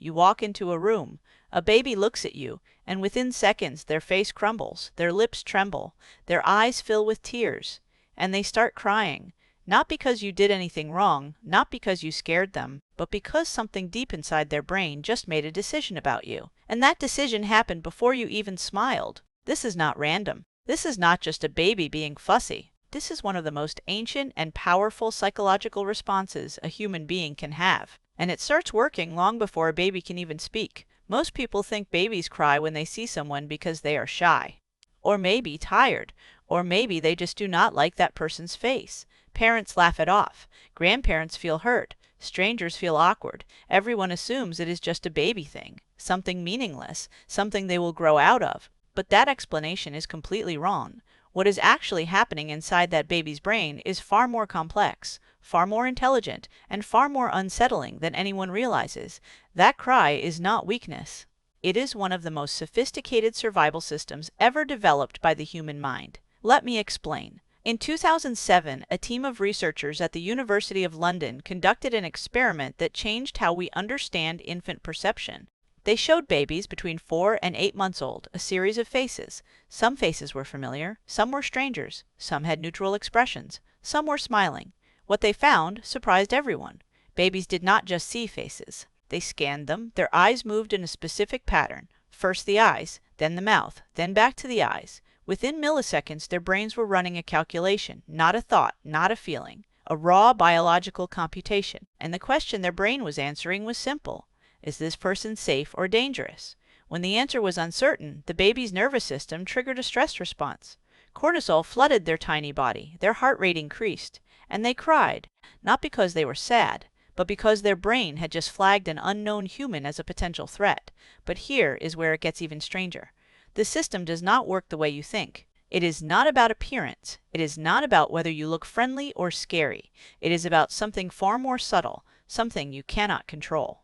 You walk into a room. A baby looks at you, and within seconds their face crumbles, their lips tremble, their eyes fill with tears, and they start crying. Not because you did anything wrong, not because you scared them, but because something deep inside their brain just made a decision about you. And that decision happened before you even smiled. This is not random. This is not just a baby being fussy. This is one of the most ancient and powerful psychological responses a human being can have. And it starts working long before a baby can even speak. Most people think babies cry when they see someone because they are shy, or maybe tired, or maybe they just do not like that person's face. Parents laugh it off. Grandparents feel hurt. Strangers feel awkward. Everyone assumes it is just a baby thing, something meaningless, something they will grow out of. But that explanation is completely wrong. What is actually happening inside that baby's brain is far more complex, far more intelligent, and far more unsettling than anyone realizes. That cry is not weakness. It is one of the most sophisticated survival systems ever developed by the human mind. Let me explain. In 2007, a team of researchers at the University of London conducted an experiment that changed how we understand infant perception. They showed babies between 4 and 8 months old a series of faces. Some faces were familiar, some were strangers, some had neutral expressions, some were smiling. What they found surprised everyone. Babies did not just see faces. They scanned them. Their eyes moved in a specific pattern. First the eyes, then the mouth, then back to the eyes. Within milliseconds, their brains were running a calculation, not a thought, not a feeling, a raw biological computation. And the question their brain was answering was simple. Is this person safe or dangerous? When the answer was uncertain, the baby's nervous system triggered a stress response. Cortisol flooded their tiny body, their heart rate increased, and they cried, not because they were sad, but because their brain had just flagged an unknown human as a potential threat. But here is where it gets even stranger. The system does not work the way you think. It is not about appearance. It is not about whether you look friendly or scary. It is about something far more subtle, something you cannot control.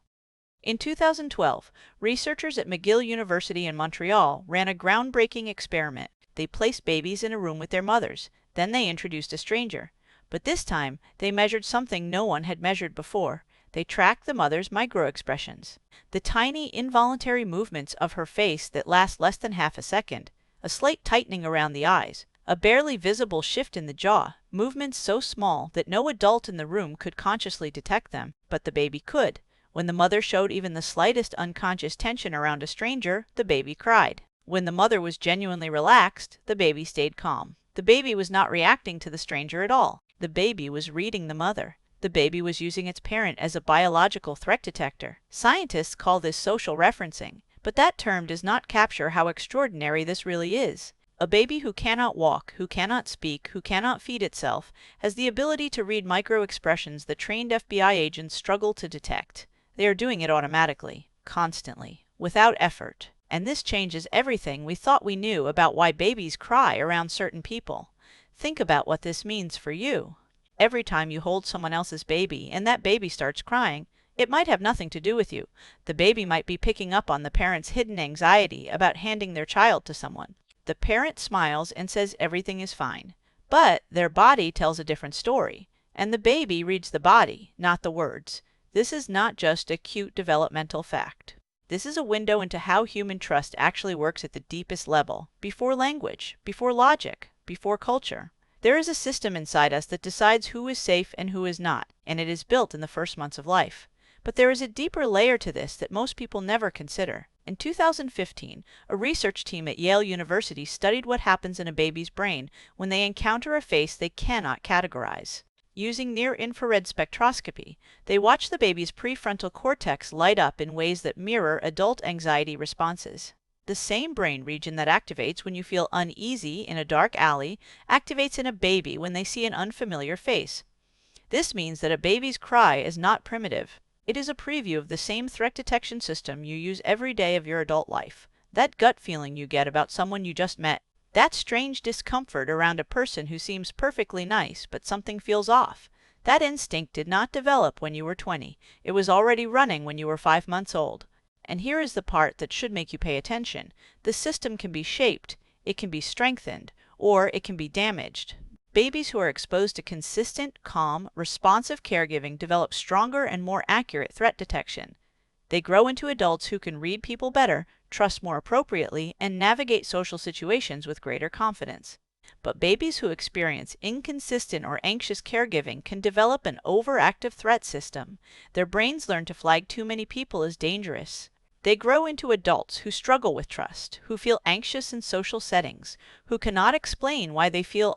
In 2012, researchers at McGill University in Montreal ran a groundbreaking experiment. They placed babies in a room with their mothers. Then they introduced a stranger. But this time, they measured something no one had measured before. They tracked the mother's microexpressions, the tiny, involuntary movements of her face that last less than half a second, a slight tightening around the eyes, a barely visible shift in the jaw, movements so small that no adult in the room could consciously detect them, but the baby could. When the mother showed even the slightest unconscious tension around a stranger, the baby cried. When the mother was genuinely relaxed, the baby stayed calm. The baby was not reacting to the stranger at all. The baby was reading the mother. The baby was using its parent as a biological threat detector. Scientists call this social referencing, but that term does not capture how extraordinary this really is. A baby who cannot walk, who cannot speak, who cannot feed itself, has the ability to read micro-expressions that trained FBI agents struggle to detect. They are doing it automatically, constantly, without effort. And this changes everything we thought we knew about why babies cry around certain people. Think about what this means for you. Every time you hold someone else's baby and that baby starts crying, it might have nothing to do with you. The baby might be picking up on the parent's hidden anxiety about handing their child to someone. The parent smiles and says everything is fine. But their body tells a different story, and the baby reads the body, not the words. This is not just a cute developmental fact. This is a window into how human trust actually works at the deepest level, before language, before logic, before culture. There is a system inside us that decides who is safe and who is not, and it is built in the first months of life. But there is a deeper layer to this that most people never consider. In 2015, a research team at Yale University studied what happens in a baby's brain when they encounter a face they cannot categorize. Using near-infrared spectroscopy, they watched the baby's prefrontal cortex light up in ways that mirror adult anxiety responses. The same brain region that activates when you feel uneasy in a dark alley activates in a baby when they see an unfamiliar face. This means that a baby's cry is not primitive. It is a preview of the same threat detection system you use every day of your adult life. That gut feeling you get about someone you just met. That strange discomfort around a person who seems perfectly nice, but something feels off. That instinct did not develop when you were 20. It was already running when you were 5 months old. And here is the part that should make you pay attention. The system can be shaped, it can be strengthened, or it can be damaged. Babies who are exposed to consistent, calm, responsive caregiving develop stronger and more accurate threat detection. They grow into adults who can read people better, trust more appropriately, and navigate social situations with greater confidence. But babies who experience inconsistent or anxious caregiving can develop an overactive threat system. Their brains learn to flag too many people as dangerous. They grow into adults who struggle with trust, who feel anxious in social settings, who cannot explain why they feel